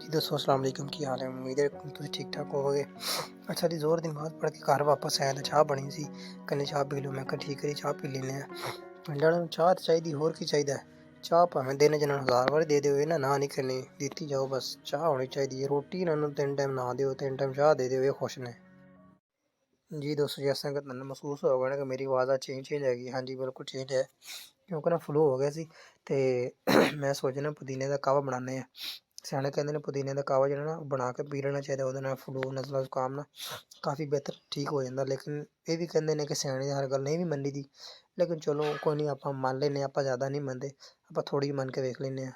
जी दोस्तों अस्सलाम वालेकुम, की हाल है? उम्मीद है तुसीं ठीक ठाक होवोगे। अच्छा जी, ज़ोर दी नमाज़ पढ़ के घर वापस आया तो चाह बनी सी, कन्नै चाह पी लो। मैं कहा ठीक है जी, चाह पी लैने आं। पिंड आह्लें नूं चाह ते चाहिदी, होर की चाहिदा है। चाह भावें दिन च इन्हां नूं 1000 बारी दे देओ, इन्हां ना नहीं करनी, दित्ती जाओ बस। चाह होनी चाहिदी है। रोटी इन्हां नूं 3 टाइम ना देओ, 3 टाइम चाह दे देओ, एह् खुश ने। जी दोस्तों, जैसा कि तुहानूं महसूस होगा ना कि मेरी आवाज़ आज चेंज हैगी। हाँ जी, बिल्कुल चेंज है, क्योंकि ना फ्लू हो ਗਿਆ ਸੀ ਤੇ ਮੈਂ ਸੋਚਿਆ ਪੁਦੀਨੇ ਦਾ ਕਾਹਵਾ ਬਣਾਉਂਦੇ ਆ। ਸਿਆਣੇ ਕਹਿੰਦੇ ਨੇ ਪੁਦੀਨੇ ਦਾ ਕਾਹਵਾ ਜਿਹੜਾ ਨਾ ਬਣਾ ਕੇ ਪੀ ਲੈਣਾ ਚਾਹੀਦਾ, ਉਹਦੇ ਨਾਲ ਫਲੂ ਨਜ਼ਲਾ ਜ਼ੁਕਾਮ ਨਾ ਕਾਫੀ ਬਿਹਤਰ ਠੀਕ ਹੋ ਜਾਂਦਾ। ਲੇਕਿਨ ਇਹ ਵੀ ਕਹਿੰਦੇ ਨੇ ਕਿ ਸਿਆਣੇ ਹਰ ਗੱਲ ਨਹੀਂ ਵੀ ਮੰਨੀ ਦੀ, ਲੇਕਿਨ ਚਲੋ ਕੋਈ ਨਹੀਂ, ਆਪਾਂ ਮੰਨ ਲੈਂਦੇ ਹਾਂ। ਆਪਾਂ ਜ਼ਿਆਦਾ ਨਹੀਂ ਮੰਨਦੇ, ਆਪਾਂ ਥੋੜ੍ਹੀ ਮੰਨ ਕੇ ਵੇਖ ਲੈਂਦੇ ਹਾਂ।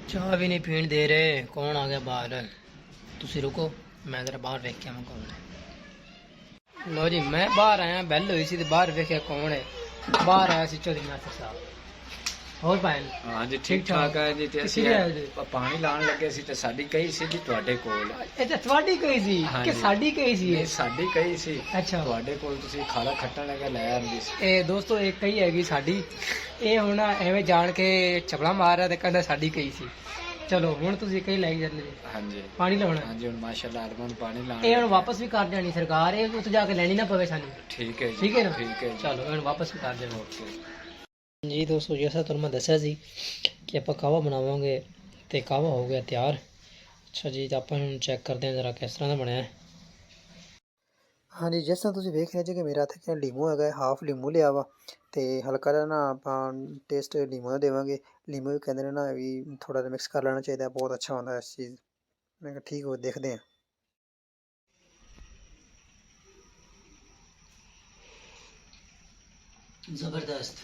ਚਾਹ ਵੀ ਨਹੀਂ ਪੀਣ ਦੇ ਰਹੇ, ਕੌਣ ਆ ਗਿਆ ਬਾਹਰ? ਤੁਸੀਂ ਰੁਕੋ, ਮੈਂ ਜ਼ਰਾ ਬਾਹਰ ਵੇਖ ਕੇ ਆਵਾਂ ਕੌਣ ਹੈ। ਲਓ ਜੀ, ਮੈਂ ਬਾਹਰ ਆਇਆ, ਬੈਲ ਹੋਈ ਸੀ ਤੇ ਬਾਹਰ ਵੇਖਿਆ ਕੌਣ ਹੈ। ਬਾਹਰ ਆਇਆ ਸੀ ਚੌਧਰੀ ਨਾਸਰ ਸਾਹਿਬ। ਹੋਰ ਭਾਈ? हाँ जी, ठीक ठाक है जी। ते किसी ਅਸੀਂ भी आए थे? ਪਾਣੀ ਲਾਣ ਲੱਗੇ ਸੀ ਤੇ ਸਾਡੀ ਕਹੀ ਸੀ ਜੀ ਤੁਹਾਡੇ ਕੋਲ। ਅੱਛਾ, ਤੁਹਾਡੀ ਕਹੀ ਸੀ ਕਿ ਸਾਡੀ ਕਹੀ ਸੀ? ਨਹੀਂ, ਸਾਡੀ ਕਹੀ ਸੀ। ਅੱਛਾ, ਤੁਹਾਡੇ ਕੋਲ ਤੁਸੀਂ ਖਾਲਾ ਖੱਟਣ ਲੱਗਾ ਲੈ ਆਂਦੀ ਸੀ। ਇਹ ਦੋਸਤੋ ਇੱਕ ਕਹੀ ਹੈਗੀ ਸਾਡੀ। ਇਹ ਹੁਣ ਐਵੇਂ ਜਾਣ ਕੇ ਚਪਲਾ ਮਾਰ ਰਿਹਾ ਤੇ ਕਹਿੰਦਾ ਸਾਡੀ ਕਹੀ ਸੀ। ਚਲੋ ਹੁਣ ਤੁਸੀਂ ਕਹੀ ਲੈ ਜਾਂਦੇ ਜੀ। ਹਾਂਜੀ, ਪਾਣੀ ਲਾਉਣਾ? ਹਾਂਜੀ, ਹੁਣ ਮਾਸ਼ਾਅੱਲਾ ਅਰਮਾਨ ਪਾਣੀ ਲਾਣ। ਇਹ ਹੁਣ ਵਾਪਸ ਵੀ ਕਰ ਦੇਣੀ ਸਰਕਾਰ, ਇਹ ਉੱਥੇ ਜਾ ਕੇ ਲੈਣੀ ਨਾ ਪਵੇ ਸਾਨੂੰ। ਠੀਕ ਹੈ ਜੀ, ਠੀਕ ਹੈ ਨਾ? ਠੀਕ ਹੈ ਜੀ। ਚਲੋ ਹੁਣ ਵਾਪਸ ਵੀ ਕਰ ਦੇਣਾ। ਓਕੇ ਜੀ ਦੋਸਤੋ, ਜੈਸਾ ਤੁਹਾਨੂੰ ਮੈਂ ਦੱਸਿਆ ਸੀ ਕਿ ਆਪਾਂ ਕਾਹਵਾ ਬਣਾਵਾਂਗੇ ਤੇ ਕਾਹਵਾ ਹੋ ਗਿਆ ਤਿਆਰ। ਅੱਛਾ ਜੀ, ਤਾਂ ਆਪਾਂ ਹੁਣ ਚੈੱਕ ਕਰਦੇ ਹਾਂ ਜ਼ਰਾ ਕਿਸ ਤਰ੍ਹਾਂ ਦਾ ਬਣਿਆ ਹੈ। ਹਾਂਜੀ, ਜਿਸ ਤਰ੍ਹਾਂ ਤੁਸੀਂ ਵੇਖ ਰਹੇ ਜੀ ਕਿ ਮੇਰਾ ਇੱਥੇ ਲੀਮੂ ਹੈਗਾ, ਹਾਫ ਲੀਮੂ ਲਿਆ ਵਾ ਤੇ ਹਲਕਾ ਜਿਹਾ ਨਾ ਆਪਾਂ ਟੇਸਟ ਲੀਮੂ ਦਾ ਦੇਵਾਂਗੇ। ਲੀਮੂ ਵੀ ਕਹਿੰਦੇ ਨੇ ਨਾ ਵੀ ਥੋੜ੍ਹਾ ਜਿਹਾ ਮਿਕਸ ਕਰ ਲੈਣਾ ਚਾਹੀਦਾ, ਬਹੁਤ ਅੱਛਾ ਹੁੰਦਾ ਇਸ ਚੀਜ਼। ਮੈਂ ਕਿਹਾ ਠੀਕ ਹੋ, ਦੇਖਦੇ ਹਾਂ। ਜ਼ਬਰਦਸਤ।